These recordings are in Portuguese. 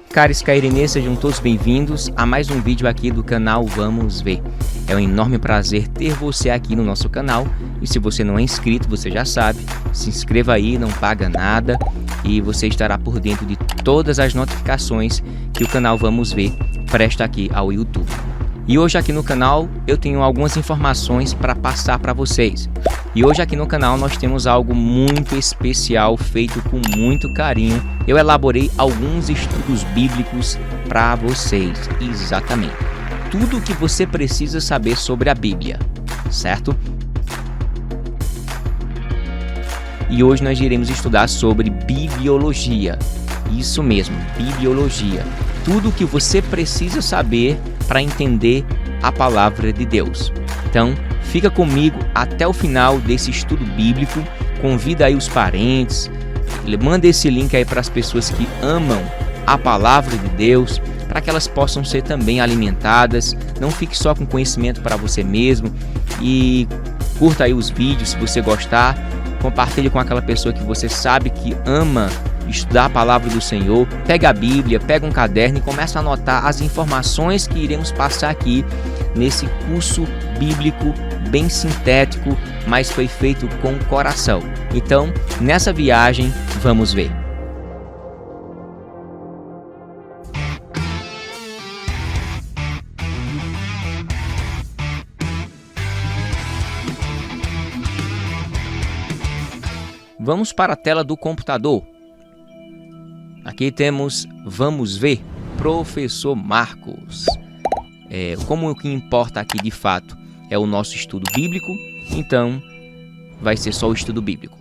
Caros cairenês, sejam todos bem-vindos a mais um vídeo aqui do canal Vamos Ver. É um enorme prazer ter você aqui no nosso canal e se você não é inscrito, você já sabe, se inscreva aí, não paga nada e você estará por dentro de todas as notificações que o canal Vamos Ver presta aqui ao YouTube. E hoje aqui no canal eu tenho algumas informações para passar para vocês. E hoje aqui no canal nós temos algo muito especial, feito com muito carinho. Eu elaborei alguns estudos bíblicos para vocês, exatamente. Tudo o que você precisa saber sobre a Bíblia, certo? E hoje nós iremos estudar sobre bibliologia. Isso mesmo, bibliologia. Tudo o que você precisa saber para entender a palavra de Deus. Então, fica comigo até o final desse estudo bíblico, convida aí os parentes, manda esse link aí para as pessoas que amam a palavra de Deus, para que elas possam ser também alimentadas. Não fique só com conhecimento para você mesmo e curta aí os vídeos se você gostar, compartilhe com aquela pessoa que você sabe que ama estudar a palavra do Senhor. Pega a Bíblia, pega um caderno e começa a anotar as informações que iremos passar aqui nesse curso bíblico bem sintético, mas foi feito com coração. Então, nessa viagem, vamos ver. Vamos para a tela do computador. Aqui temos Vamos Ver, Professor Marcos. Como o que importa aqui de fato é o nosso estudo bíblico, então vai ser só o estudo bíblico.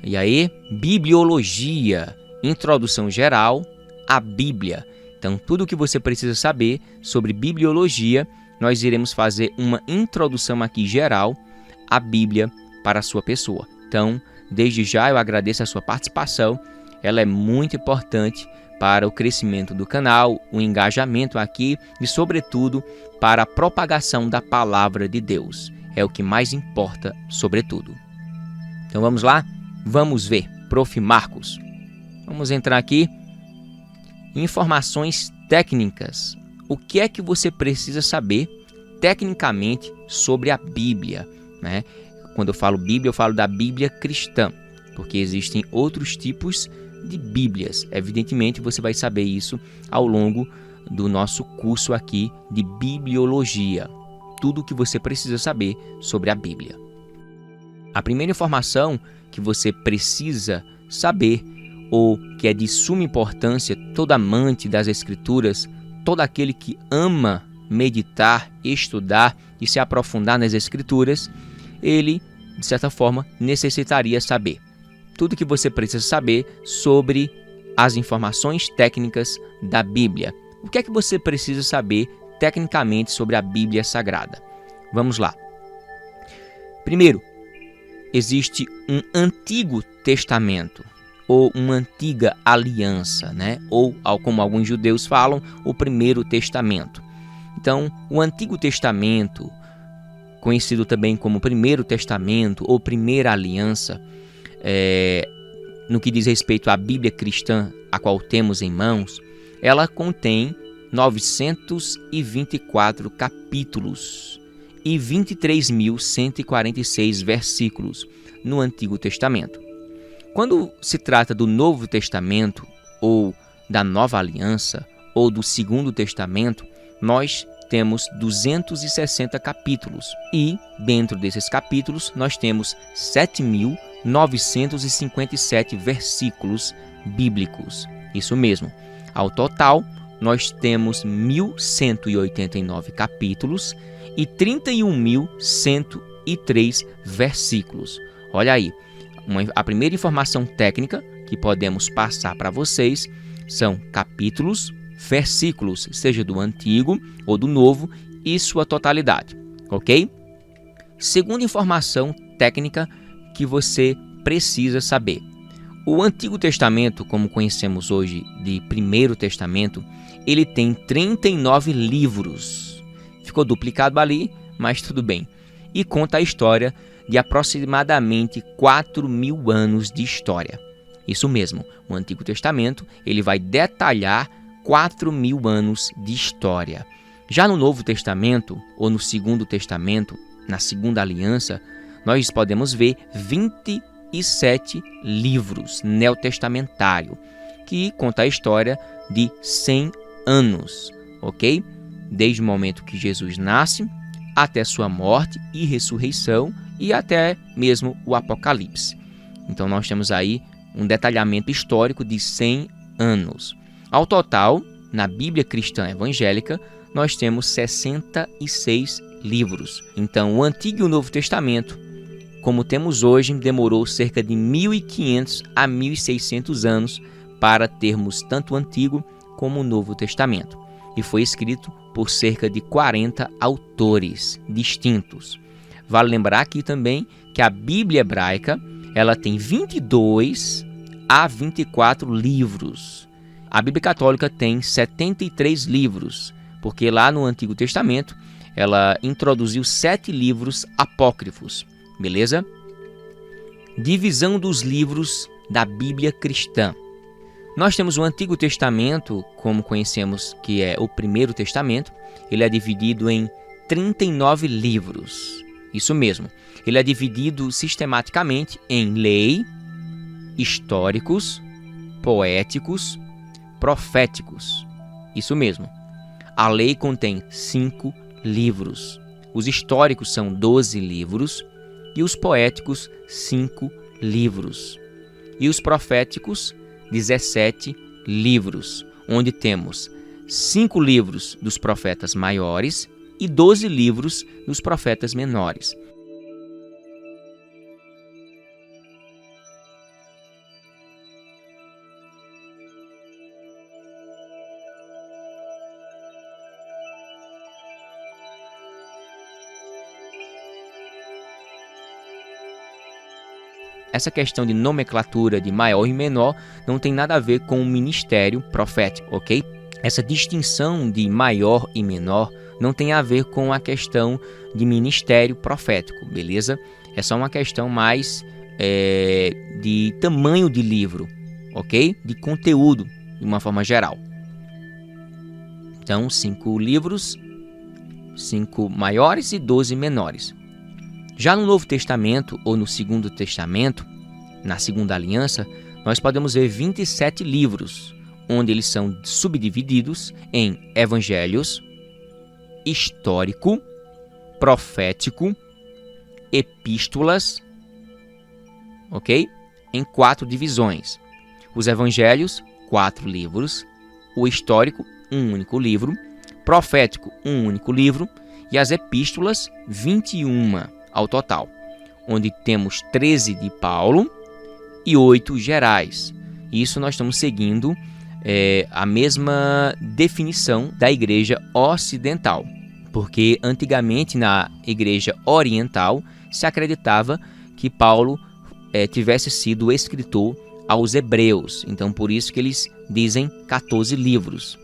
E aí, bibliologia, introdução geral à Bíblia. Então, tudo o que você precisa saber sobre bibliologia, nós iremos fazer uma introdução aqui geral à Bíblia para a sua pessoa. Então, desde já eu agradeço a sua participação, ela é muito importante para o crescimento do canal, o engajamento aqui e, sobretudo, para a propagação da palavra de Deus. É o que mais importa, sobretudo. Então vamos lá? Vamos ver, Prof. Marcos. Vamos entrar aqui. Informações técnicas. O que é que você precisa saber tecnicamente sobre a Bíblia, né? Quando eu falo Bíblia, eu falo da Bíblia cristã, porque existem outros tipos de Bíblias. Evidentemente, você vai saber isso ao longo do nosso curso aqui de bibliologia. Tudo o que você precisa saber sobre a Bíblia. A primeira informação que você precisa saber, ou que é de suma importância, todo amante das Escrituras, todo aquele que ama meditar, estudar e se aprofundar nas Escrituras, ele, de certa forma, necessitaria saber tudo que você precisa saber sobre as informações técnicas da Bíblia. O que é que você precisa saber tecnicamente sobre a Bíblia Sagrada? Vamos lá. Primeiro, existe um Antigo Testamento, ou uma Antiga Aliança, né? Ou, como alguns judeus falam, o Primeiro Testamento. Então, o Antigo Testamento, conhecido também como Primeiro Testamento ou Primeira Aliança, no que diz respeito à Bíblia cristã, a qual temos em mãos, ela contém 924 capítulos e 23.146 versículos no Antigo Testamento. Quando se trata do Novo Testamento, ou da Nova Aliança, ou do Segundo Testamento, nós temos 260 capítulos e, dentro desses capítulos, nós temos 7.957 versículos bíblicos. Isso mesmo. Ao total, nós temos 1.189 capítulos e 31.103 versículos. Olha aí, a primeira informação técnica que podemos passar para vocês são capítulos, versículos, seja do Antigo ou do Novo, e sua totalidade, ok? Segunda informação técnica que você precisa saber. O Antigo Testamento, como conhecemos hoje de Primeiro Testamento, ele tem 39 livros. Ficou duplicado ali, mas tudo bem. E conta a história de aproximadamente 4.000 anos de história. Isso mesmo, o Antigo Testamento ele vai detalhar 4.000 anos de história. Já no Novo Testamento, ou no Segundo Testamento, na Segunda Aliança, nós podemos ver 27 livros neotestamentários, que conta a história de 100 anos, ok? Desde o momento que Jesus nasce, até sua morte e ressurreição, e até mesmo o Apocalipse. Então nós temos aí um detalhamento histórico de 100 anos. Ao total, na Bíblia Cristã Evangélica, nós temos 66 livros. Então, o Antigo e o Novo Testamento, como temos hoje, demorou cerca de 1.500 a 1.600 anos para termos tanto o Antigo como o Novo Testamento. E foi escrito por cerca de 40 autores distintos. Vale lembrar aqui também que a Bíblia hebraica ela tem 22 a 24 livros. A Bíblia Católica tem 73 livros, porque lá no Antigo Testamento ela introduziu 7 livros apócrifos, beleza? Divisão dos livros da Bíblia cristã. Nós temos o Antigo Testamento, como conhecemos que é o Primeiro Testamento, ele é dividido em 39 livros. Isso mesmo, ele é dividido sistematicamente em lei, históricos, poéticos, proféticos. Isso mesmo. A lei contém 5 livros. Os históricos são 12 livros e os poéticos 5 livros. E os proféticos 17 livros, onde temos 5 livros dos profetas maiores e 12 livros dos profetas menores. Essa questão de nomenclatura de maior e menor não tem nada a ver com o ministério profético, ok? Essa distinção de maior e menor não tem a ver com a questão de ministério profético, beleza? É só uma questão mais de tamanho de livro, ok? De conteúdo, de uma forma geral. Então, 5 livros, 5 maiores e 12 menores. Já no Novo Testamento ou no Segundo Testamento, na Segunda Aliança, nós podemos ver 27 livros, onde eles são subdivididos em evangelhos, histórico, profético, epístolas, ok? Em 4 divisões. Os evangelhos, 4 livros, o histórico, um único livro, profético, um único livro, e as epístolas, 21 ao total, onde temos 13 de Paulo e 8 gerais. Isso nós estamos seguindo a mesma definição da Igreja Ocidental, porque antigamente na Igreja Oriental se acreditava que Paulo tivesse sido o escritor aos Hebreus, então por isso que eles dizem 14 livros,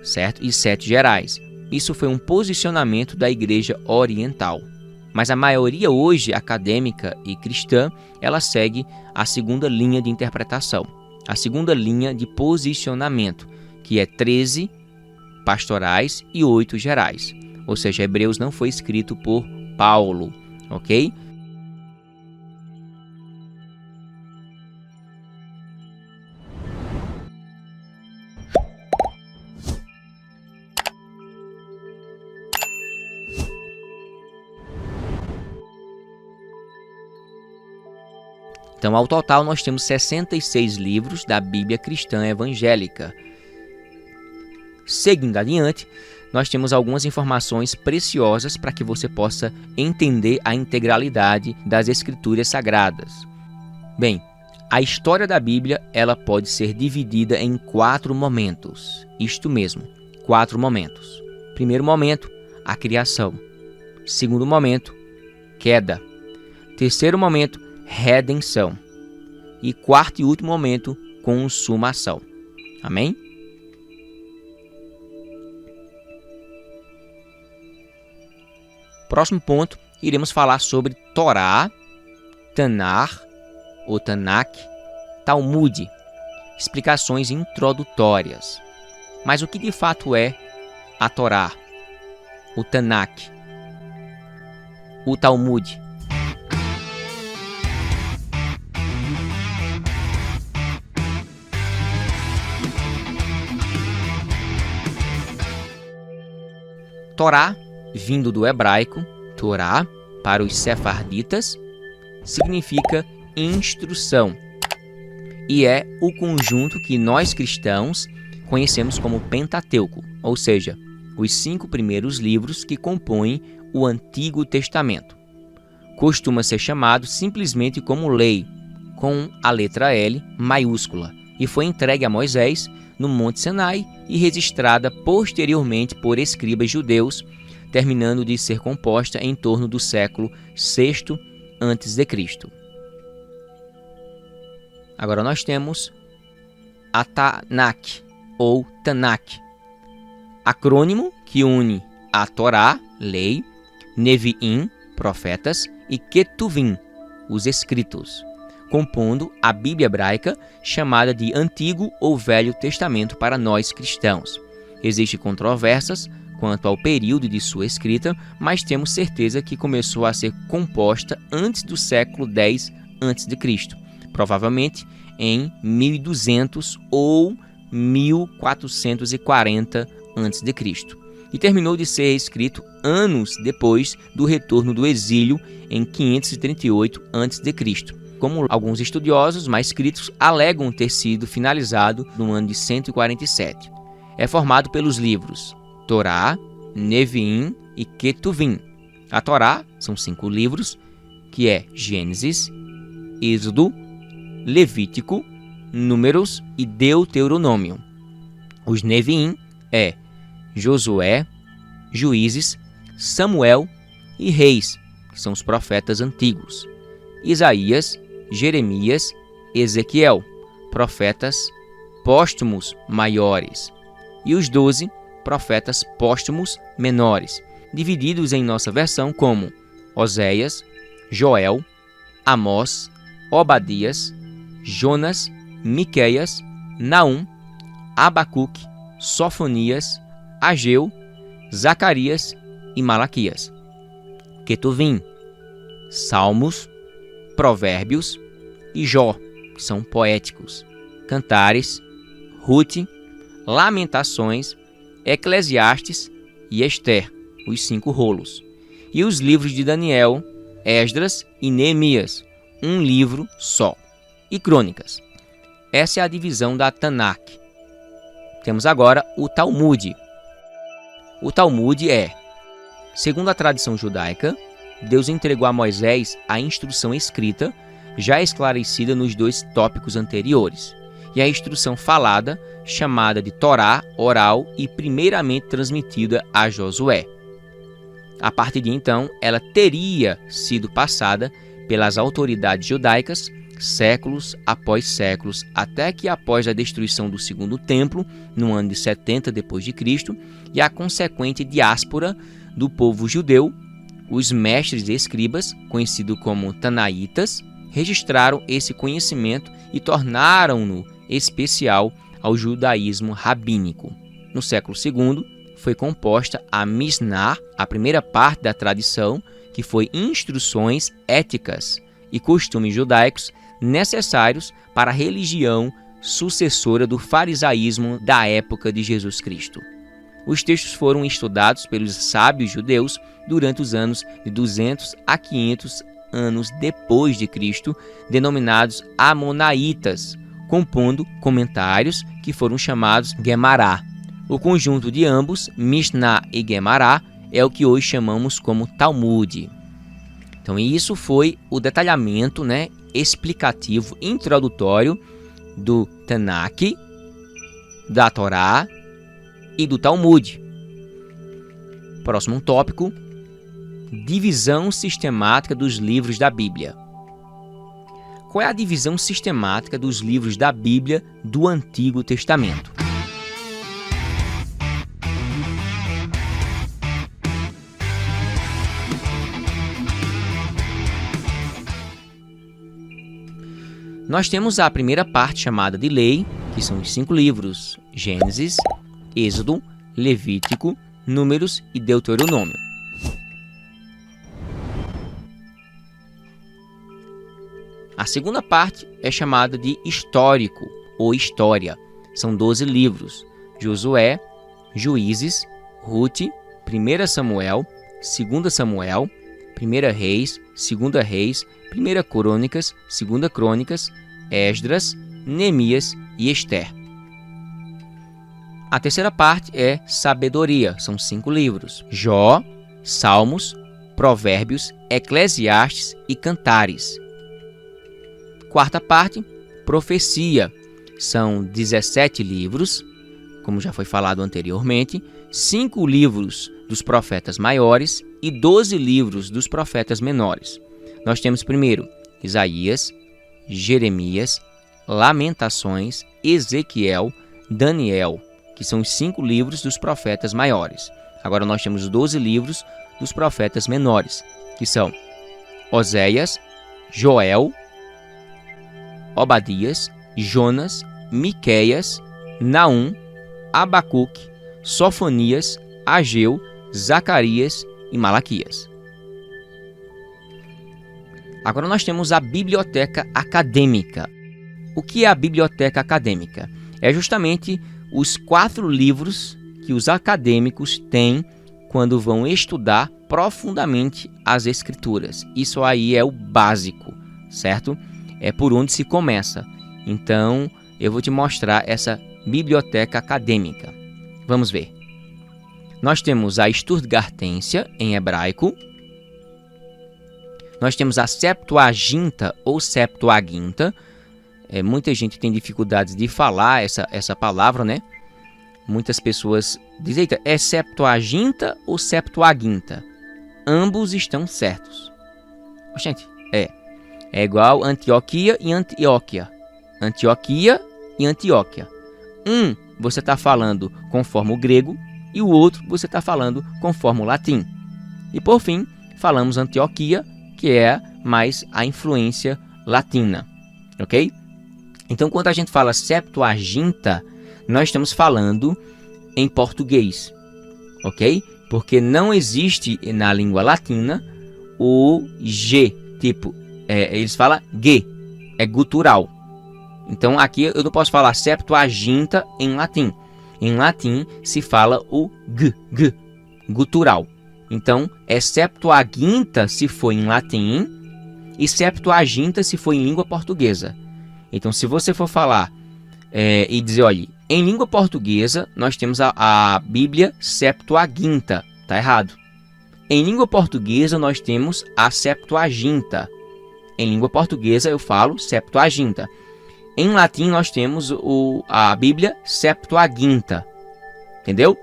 certo? E 7 gerais. Isso foi um posicionamento da Igreja Oriental. Mas a maioria hoje, acadêmica e cristã, ela segue a segunda linha de interpretação, a segunda linha de posicionamento, que é 13 pastorais e 8 gerais. Ou seja, Hebreus não foi escrito por Paulo, ok? Então, ao total, nós temos 66 livros da Bíblia Cristã Evangélica. Seguindo adiante, nós temos algumas informações preciosas para que você possa entender a integralidade das Escrituras Sagradas. Bem, a história da Bíblia ela pode ser dividida em 4 momentos. Isto mesmo, 4 momentos. Primeiro momento, a criação. Segundo momento, queda. Terceiro momento, redenção. E quarto e último momento, consumação. Amém? Próximo ponto, iremos falar sobre Torá, Tanar ou Tanakh Talmud, explicações introdutórias. Mas o que de fato é a Torá, o Tanakh, o Talmud? Torá, vindo do hebraico, Torá, para os sefarditas, significa instrução e é o conjunto que nós cristãos conhecemos como Pentateuco, ou seja, os 5 primeiros livros que compõem o Antigo Testamento. Costuma ser chamado simplesmente como lei, com a letra L maiúscula, e foi entregue a Moisés no Monte Sinai e registrada posteriormente por escribas judeus, terminando de ser composta em torno do século VI a.C. Agora nós temos a Tanakh, ou Tanakh, acrônimo que une a Torá, lei, Neviim, profetas, e Ketuvim, os escritos, compondo a Bíblia hebraica, chamada de Antigo ou Velho Testamento para nós cristãos. Existem controvérsias quanto ao período de sua escrita, mas temos certeza que começou a ser composta antes do século X a.C., provavelmente em 1200 ou 1440 a.C., e terminou de ser escrito anos depois do retorno do exílio em 538 a.C., como alguns estudiosos mais críticos alegam ter sido finalizado no ano de 147. É formado pelos livros Torá, Neviim e Ketuvim. A Torá são 5 livros, que é Gênesis, Êxodo, Levítico, Números e Deuteronômio. Os Neviim é Josué, Juízes, Samuel e Reis, que são os profetas antigos. Isaías, Jeremias, Ezequiel, profetas póstumos maiores. E os 12 profetas póstumos menores, divididos em nossa versão como Oséias, Joel, Amós, Obadias, Jonas, Miqueias, Naum, Abacuque, Sofonias, Ageu, Zacarias e Malaquias. Ketuvim, Salmos, Provérbios e Jó, que são poéticos. Cantares, Rute, Lamentações, Eclesiastes e Ester, os 5 rolos. E os livros de Daniel, Esdras e Neemias, um livro só. E Crônicas. Essa é a divisão da Tanakh. Temos agora o Talmud. O Talmud é, segundo a tradição judaica, Deus entregou a Moisés a instrução escrita, já esclarecida nos 2 tópicos anteriores, e a instrução falada, chamada de Torá oral e primeiramente transmitida a Josué. A partir de então, ela teria sido passada pelas autoridades judaicas séculos após séculos, até que após a destruição do segundo templo, no ano de 70 d.C., e a consequente diáspora do povo judeu, os mestres e escribas, conhecidos como Tanaitas, registraram esse conhecimento e tornaram-no especial ao judaísmo rabínico. No século II, foi composta a Mishnah, a primeira parte da tradição, que foi instruções éticas e costumes judaicos necessários para a religião sucessora do farisaísmo da época de Jesus Cristo. Os textos foram estudados pelos sábios judeus durante os anos de 200 a 500 anos depois de Cristo, denominados Amonaitas, compondo comentários que foram chamados Guemará. O conjunto de ambos, Mishnah e Guemará, é o que hoje chamamos como Talmud. Então, isso foi o detalhamento, explicativo, introdutório do Tanakh, da Torá e do Talmud. Próximo tópico: divisão sistemática dos livros da Bíblia. Qual é a divisão sistemática dos livros da Bíblia do Antigo Testamento? Nós temos a primeira parte chamada de lei, que são os 5 livros: Gênesis, Êxodo, Levítico, Números e Deuteronômio. A segunda parte é chamada de histórico ou história. São 12 livros: Josué, Juízes, Rute, 1 Samuel, 2 Samuel, 1 Reis, 2 Reis, 1 Crônicas, 2 Crônicas, Esdras, Neemias e Ester. A terceira parte é sabedoria. São 5 livros: Jó, Salmos, Provérbios, Eclesiastes e Cantares. Quarta parte, profecia. São 17 livros, como já foi falado anteriormente, 5 livros dos profetas maiores e 12 livros dos profetas menores. Nós temos primeiro Isaías, Jeremias, Lamentações, Ezequiel, Daniel, que são os 5 livros dos profetas maiores. Agora nós temos 12 livros dos profetas menores, que são Oséias, Joel, Obadias, Jonas, Miqueias, Naum, Abacuque, Sofonias, Ageu, Zacarias e Malaquias. Agora nós temos a biblioteca acadêmica. O que é a biblioteca acadêmica? É justamente os 4 livros que os acadêmicos têm quando vão estudar profundamente as Escrituras. Isso aí é o básico, certo? É por onde se começa. Então, eu vou te mostrar essa biblioteca acadêmica. Vamos ver. Nós temos a Sturgartensia, em hebraico. Nós temos a Septuaginta ou Septuaginta. Muita gente tem dificuldades de falar essa palavra, né? Muitas pessoas dizem, eita, é Septuaginta ou Septuaginta? Ambos estão certos. Gente, é igual Antioquia e Antioquia. Antioquia e Antioquia. Um você está falando conforme o grego e o outro você está falando conforme o latim. E por fim, falamos Antioquia, que é mais a influência latina. Ok? Então, quando a gente fala Septuaginta, nós estamos falando em português. Ok? Porque não existe na língua latina o G, tipo... eles falam G, é gutural. Então aqui eu não posso falar Septuaginta em latim. Em latim se fala o G, gutural. Então é Septuaginta se for em latim e Septuaginta se for em língua portuguesa. Então se você for falar e dizer, olha, em língua portuguesa nós temos a Bíblia Septuaginta, tá errado. Em língua portuguesa nós temos a Septuaginta. Em língua portuguesa eu falo Septuaginta. Em latim nós temos a Bíblia Septuaginta. Entendeu?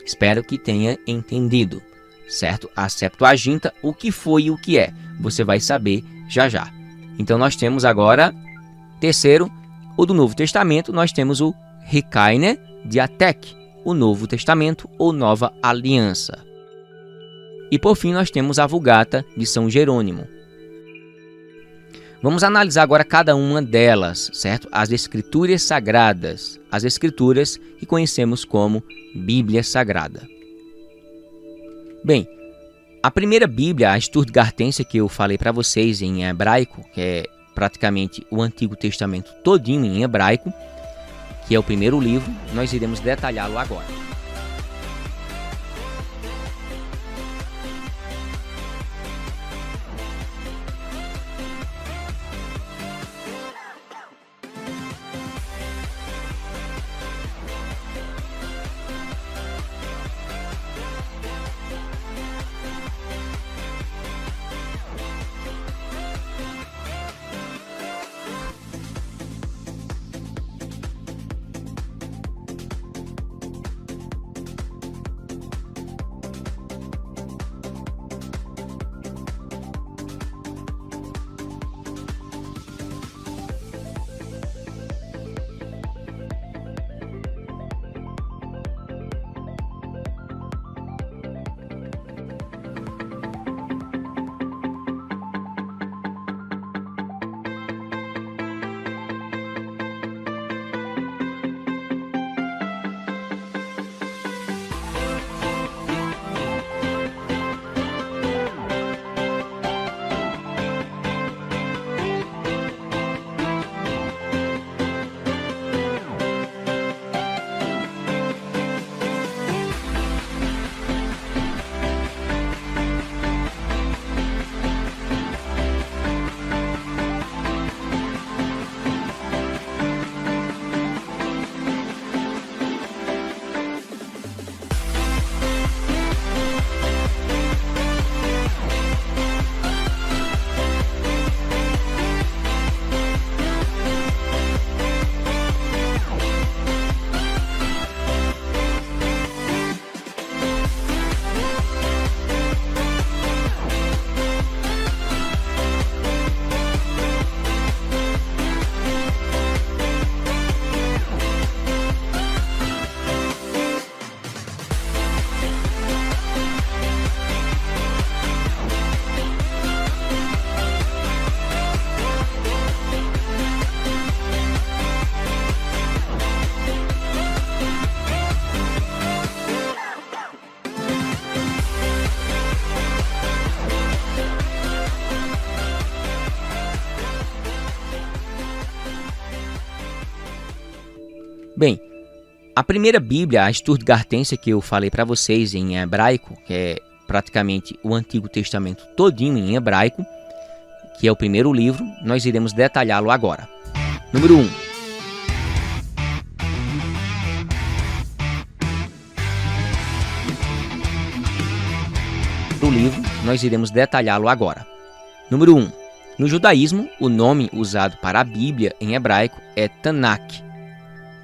Espero que tenha entendido, certo? A Septuaginta, o que foi e o que é, você vai saber já já. Então nós temos agora, terceiro, o do Novo Testamento, nós temos o Rikaine Diatheke, o Novo Testamento ou Nova Aliança. E por fim nós temos a Vulgata de São Jerônimo. Vamos analisar agora cada uma delas, certo? As Escrituras Sagradas, as Escrituras que conhecemos como Bíblia Sagrada. Bem, a primeira Bíblia, a Sturgartensia, que eu falei para vocês em hebraico, que é praticamente o Antigo Testamento todinho em hebraico, que é o primeiro livro, nós iremos detalhá-lo agora. Bem, a primeira Bíblia, a Sturgartensia, que eu falei para vocês em hebraico, que é praticamente o Antigo Testamento todinho em hebraico, que é o primeiro livro, nós iremos detalhá-lo agora. Número 1. Do livro, nós iremos detalhá-lo agora. Número 1. No judaísmo, o nome usado para a Bíblia em hebraico é Tanakh,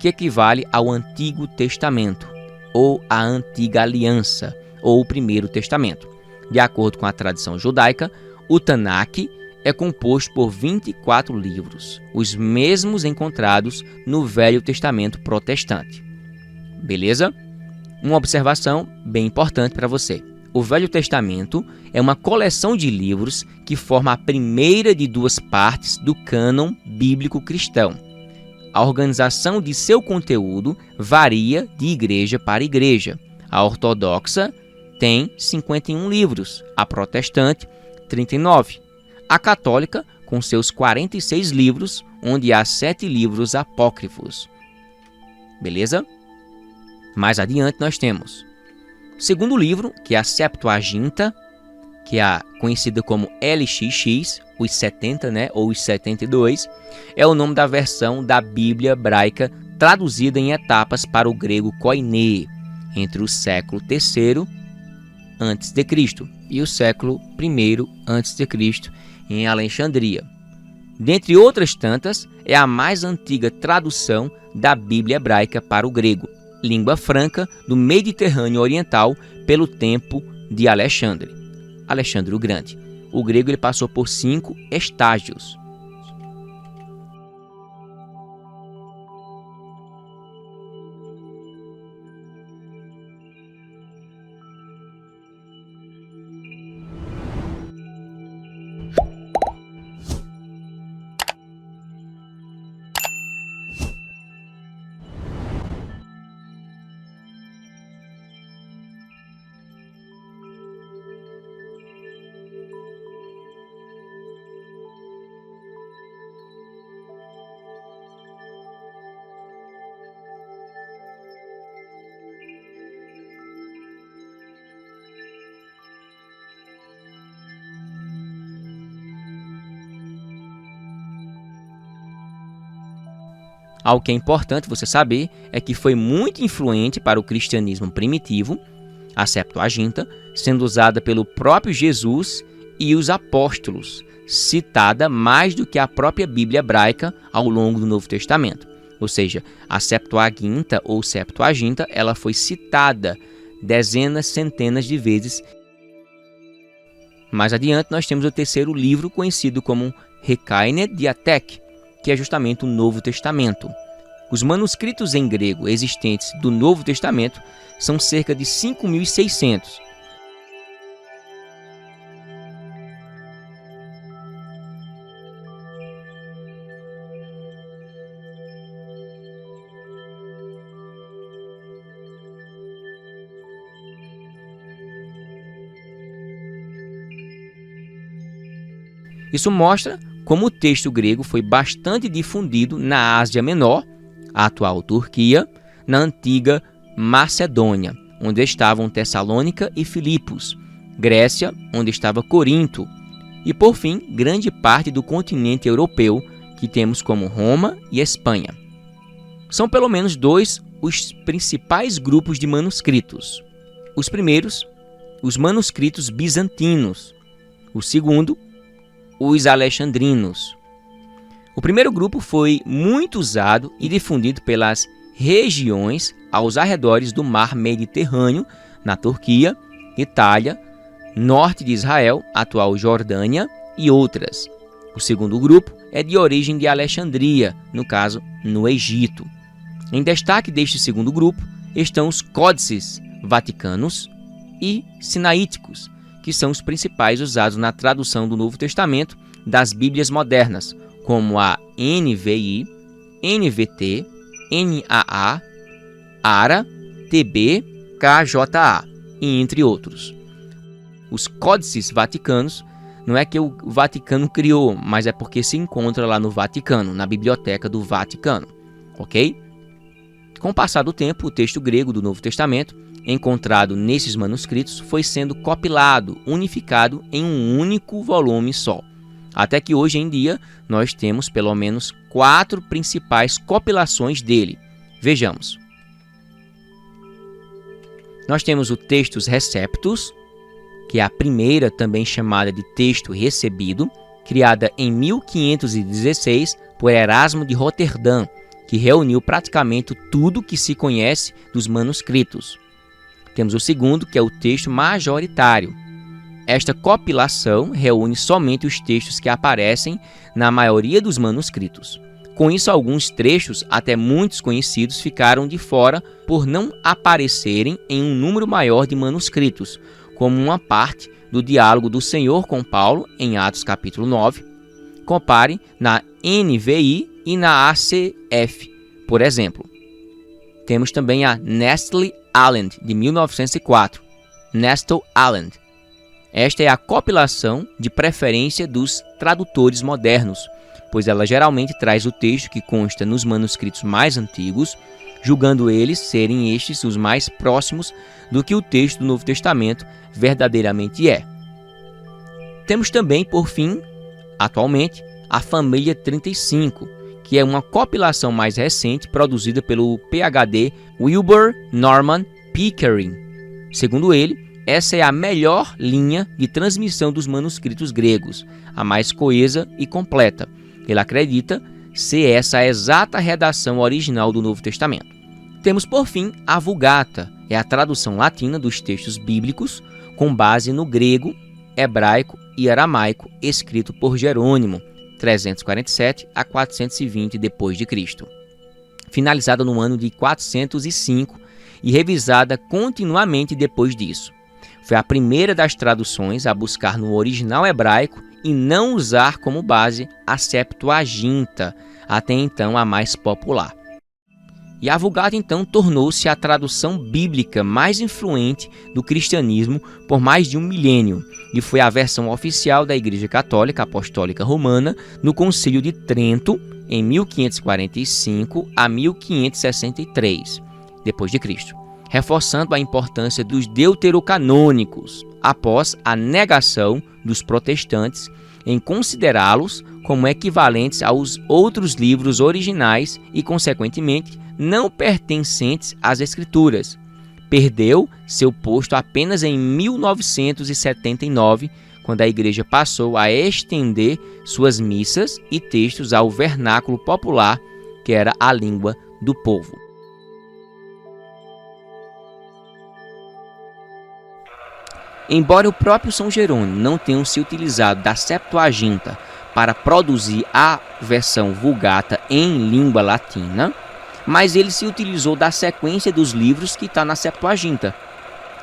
que equivale ao Antigo Testamento, ou a Antiga Aliança, ou o Primeiro Testamento. De acordo com a tradição judaica, o Tanakh é composto por 24 livros, os mesmos encontrados no Velho Testamento protestante. Beleza? Uma observação bem importante para você. O Velho Testamento é uma coleção de livros que forma a primeira de duas partes do cânon bíblico cristão. A organização de seu conteúdo varia de igreja para igreja. A ortodoxa tem 51 livros, a protestante, 39. A católica, com seus 46 livros, onde há 7 livros apócrifos. Beleza? Mais adiante nós temos o segundo livro, que é a Septuaginta, que é a conhecida como LXX, os 70, ou os 72, é o nome da versão da Bíblia hebraica traduzida em etapas para o grego koiné, entre o século III a.C. e o século I a.C., em Alexandria. Dentre outras tantas, é a mais antiga tradução da Bíblia hebraica para o grego, língua franca do Mediterrâneo Oriental pelo tempo de Alexandre o Grande. O grego ele passou por 5 estágios. Algo que é importante você saber é que foi muito influente para o cristianismo primitivo, a Septuaginta, sendo usada pelo próprio Jesus e os apóstolos, citada mais do que a própria Bíblia hebraica ao longo do Novo Testamento. Ou seja, a Septuaginta ou Septuaginta, ela foi citada dezenas, centenas de vezes. Mais adiante nós temos o terceiro livro conhecido como Recaine Diatheke, que é justamente o Novo Testamento. Os manuscritos em grego existentes do Novo Testamento são cerca de 5.600. Isso mostra como o texto grego foi bastante difundido na Ásia Menor, a atual Turquia, na antiga Macedônia, onde estavam Tessalônica e Filipos, Grécia, onde estava Corinto, e por fim, grande parte do continente europeu, que temos como Roma e Espanha. São pelo menos 2 os principais grupos de manuscritos. Os primeiros, os manuscritos bizantinos. O segundo, os alexandrinos. O primeiro grupo foi muito usado e difundido pelas regiões aos arredores do mar Mediterrâneo, na Turquia, Itália, norte de Israel, atual Jordânia e outras. O segundo grupo é de origem de Alexandria, no caso, no Egito. Em destaque deste segundo grupo estão os códices vaticanos e sinaíticos, que são os principais usados na tradução do Novo Testamento das Bíblias modernas, como a NVI, NVT, NAA, ARA, TB, KJA, e entre outros. Os códices vaticanos não é que o Vaticano criou, mas é porque se encontra lá no Vaticano, na biblioteca do Vaticano, ok? Com o passar do tempo, o texto grego do Novo Testamento, encontrado nesses manuscritos, foi sendo compilado, unificado em um único volume só. Até que hoje em dia nós temos pelo menos 4 principais compilações dele. Vejamos. Nós temos o Textus Receptus, que é a primeira também chamada de texto recebido, criada em 1516 por Erasmo de Roterdã, que reuniu praticamente tudo que se conhece dos manuscritos. Temos o segundo, que é o texto majoritário. Esta compilação reúne somente os textos que aparecem na maioria dos manuscritos. Com isso, alguns trechos, até muitos conhecidos, ficaram de fora por não aparecerem em um número maior de manuscritos, como uma parte do diálogo do Senhor com Paulo, em Atos capítulo 9. Compare na NVI e na ACF, por exemplo. Temos também a Nestle Aland, de 1904. Nestle Aland. Esta é a compilação de preferência dos tradutores modernos, pois ela geralmente traz o texto que consta nos manuscritos mais antigos, julgando eles serem estes os mais próximos do que o texto do Novo Testamento verdadeiramente é. Temos também, por fim, atualmente, a família 35, que é uma compilação mais recente produzida pelo PhD Wilbur Norman Pickering. Segundo ele, essa é a melhor linha de transmissão dos manuscritos gregos, a mais coesa e completa. Ele acredita ser essa a exata redação original do Novo Testamento. Temos, por fim, a Vulgata, é a tradução latina dos textos bíblicos com base no grego, hebraico e aramaico, escrito por Jerônimo, 347 a 420 d.C., finalizada no ano de 405 e revisada continuamente depois disso. Foi a primeira das traduções a buscar no original hebraico e não usar como base a Septuaginta, até então a mais popular. E a Vulgata então tornou-se a tradução bíblica mais influente do cristianismo por mais de um milênio e foi a versão oficial da Igreja Católica Apostólica Romana no Concílio de Trento em 1545 a 1563 d.C., reforçando a importância dos deuterocanônicos após a negação dos protestantes em considerá-los como equivalentes aos outros livros originais e, consequentemente, não pertencentes às Escrituras. Perdeu seu posto apenas em 1979, quando a Igreja passou a estender suas missas e textos ao vernáculo popular, que era a língua do povo. Embora o próprio São Jerônimo não tenha se utilizado da Septuaginta para produzir a versão Vulgata em língua latina, mas ele se utilizou da sequência dos livros que está na Septuaginta,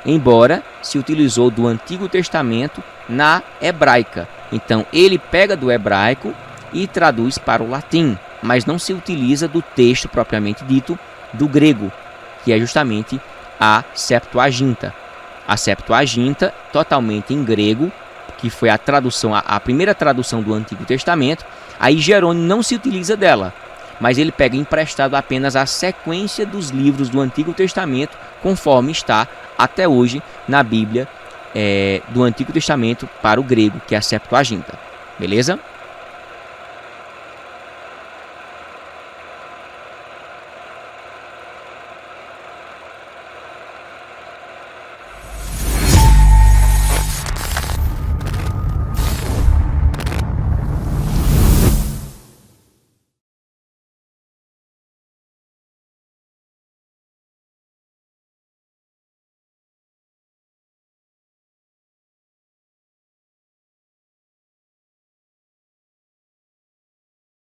embora se utilizou do Antigo Testamento na hebraica. Então ele pega do hebraico e traduz para o latim, mas não se utiliza do texto propriamente dito do grego, que é justamente a Septuaginta. A Septuaginta, totalmente em grego, que foi a tradução, a primeira tradução do Antigo Testamento. Aí Jerônimo não se utiliza dela, mas ele pega emprestado apenas a sequência dos livros do Antigo Testamento, conforme está até hoje na Bíblia do Antigo Testamento para o grego, que é a Septuaginta. Beleza?